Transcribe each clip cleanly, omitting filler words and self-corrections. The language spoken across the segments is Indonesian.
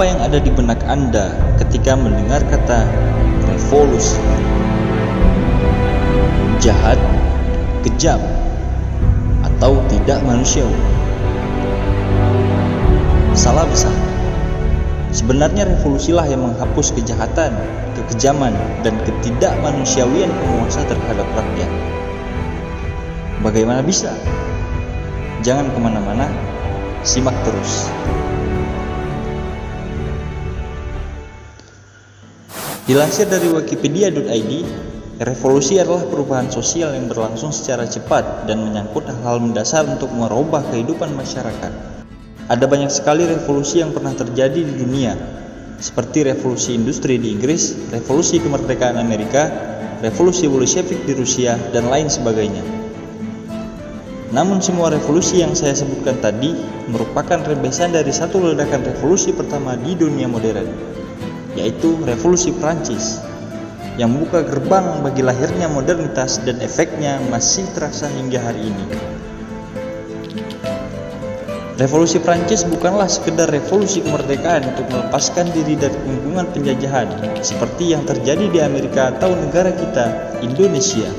Apa yang ada di benak Anda ketika mendengar kata revolusi? Jahat, kejam, atau tidak manusiawi? Salah besar. Sebenarnya revolusilah yang menghapus kejahatan, kekejaman, dan ketidakmanusiawian penguasa terhadap rakyat. Bagaimana bisa? Jangan kemana-mana, simak terus. Dilansir dari wikipedia.id, revolusi adalah perubahan sosial yang berlangsung secara cepat dan menyangkut hal-hal mendasar untuk merubah kehidupan masyarakat. Ada banyak sekali revolusi yang pernah terjadi di dunia, seperti revolusi industri di Inggris, revolusi kemerdekaan Amerika, revolusi Bolshevik di Rusia, dan lain sebagainya. Namun semua revolusi yang saya sebutkan tadi merupakan rembesan dari satu ledakan revolusi pertama di dunia modern, yaitu revolusi Prancis, yang membuka gerbang bagi lahirnya modernitas dan efeknya masih terasa hingga hari ini. Revolusi Prancis bukanlah sekedar revolusi kemerdekaan untuk melepaskan diri dari kungkungan penjajahan seperti yang terjadi di Amerika atau negara kita, Indonesia.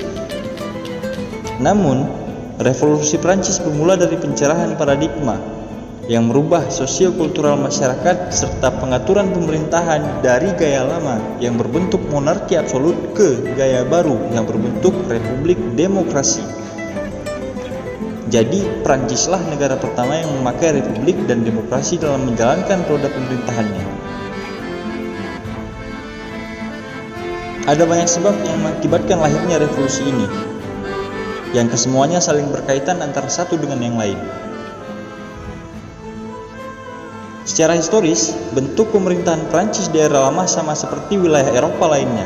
Namun, revolusi Prancis bermula dari pencerahan paradigma yang merubah sosiokultural masyarakat serta pengaturan pemerintahan dari gaya lama yang berbentuk monarki absolut ke gaya baru yang berbentuk republik demokrasi. Jadi, Prancislah negara pertama yang memakai republik dan demokrasi dalam menjalankan roda pemerintahannya. Ada banyak sebab yang mengakibatkan lahirnya revolusi ini, yang kesemuanya saling berkaitan antara satu dengan yang lain. Secara historis, bentuk pemerintahan Prancis di era lama sama seperti wilayah Eropa lainnya,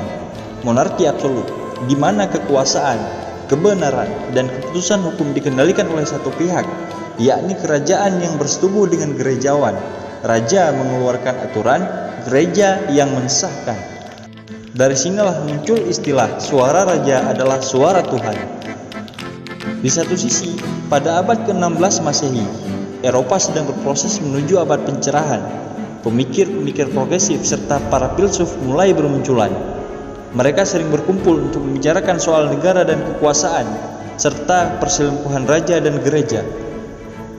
monarki absolut, di mana kekuasaan, kebenaran, dan keputusan hukum dikendalikan oleh satu pihak, yakni kerajaan yang bersetubuh dengan gerejawan. Raja mengeluarkan aturan, gereja yang mensahkan. Dari sinilah muncul istilah suara raja adalah suara Tuhan. Di satu sisi, pada abad ke-16 Masehi, Eropa sedang berproses menuju abad pencerahan. Pemikir-pemikir progresif serta para filsuf mulai bermunculan. Mereka sering berkumpul untuk membicarakan soal negara dan kekuasaan, serta perselingkuhan raja dan gereja.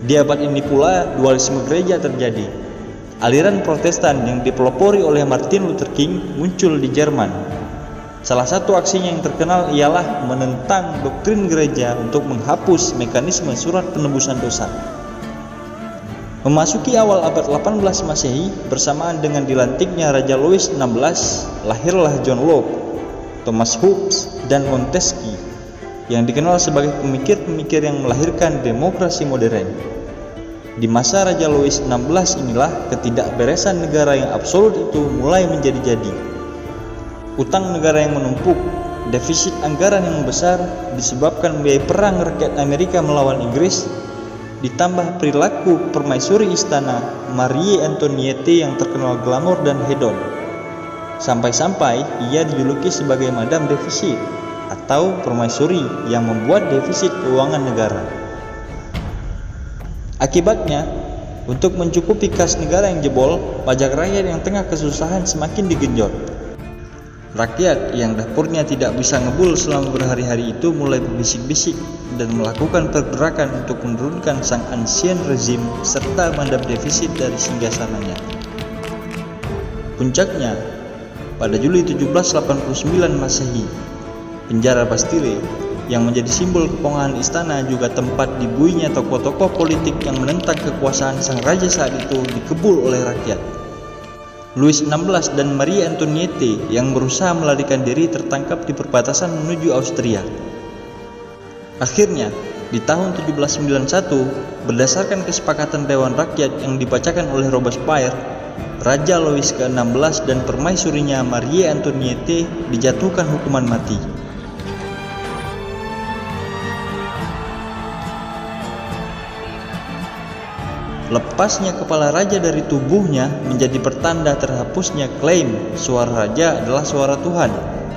Di abad ini pula dualisme gereja terjadi. Aliran Protestan yang dipelopori oleh Martin Luther King muncul di Jerman. Salah satu aksinya yang terkenal ialah menentang doktrin gereja untuk menghapus mekanisme surat penebusan dosa. Memasuki awal abad 18 Masehi, bersamaan dengan dilantiknya Raja Louis XVI, lahirlah John Locke, Thomas Hobbes, dan Montesquieu, yang dikenal sebagai pemikir-pemikir yang melahirkan demokrasi modern. Di masa Raja Louis XVI inilah ketidakberesan negara yang absolut itu mulai menjadi-jadi. Utang negara yang menumpuk, defisit anggaran yang besar disebabkan biaya perang rakyat Amerika melawan Inggris, ditambah perilaku permaisuri istana Marie Antoinette yang terkenal glamor dan hedon. Sampai-sampai ia dijuluki sebagai Madame Defisit atau permaisuri yang membuat defisit keuangan negara. Akibatnya, untuk mencukupi kas negara yang jebol, pajak rakyat yang tengah kesusahan semakin digenjot. Rakyat yang dapurnya tidak bisa ngebul selama berhari-hari itu mulai berbisik-bisik dan melakukan pergerakan untuk menurunkan sang ancien rezim serta mandap defisit dari singgasananya. Puncaknya, pada Juli 1789 Masehi, penjara Bastille yang menjadi simbol kepongahan istana juga tempat dibuinya tokoh-tokoh politik yang menentang kekuasaan sang raja saat itu dikebul oleh rakyat. Louis XVI dan Marie Antoinette yang berusaha melarikan diri tertangkap di perbatasan menuju Austria. Akhirnya, di tahun 1791, berdasarkan kesepakatan Dewan Rakyat yang dibacakan oleh Robespierre, Raja Louis ke-16 dan permaisurinya Marie Antoinette dijatuhkan hukuman mati. Lepasnya kepala raja dari tubuhnya menjadi pertanda terhapusnya klaim suara raja adalah suara Tuhan,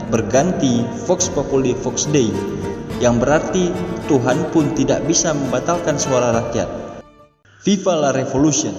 berganti Vox Populi Vox Dei, yang berarti Tuhan pun tidak bisa membatalkan suara rakyat. Viva la Revolution!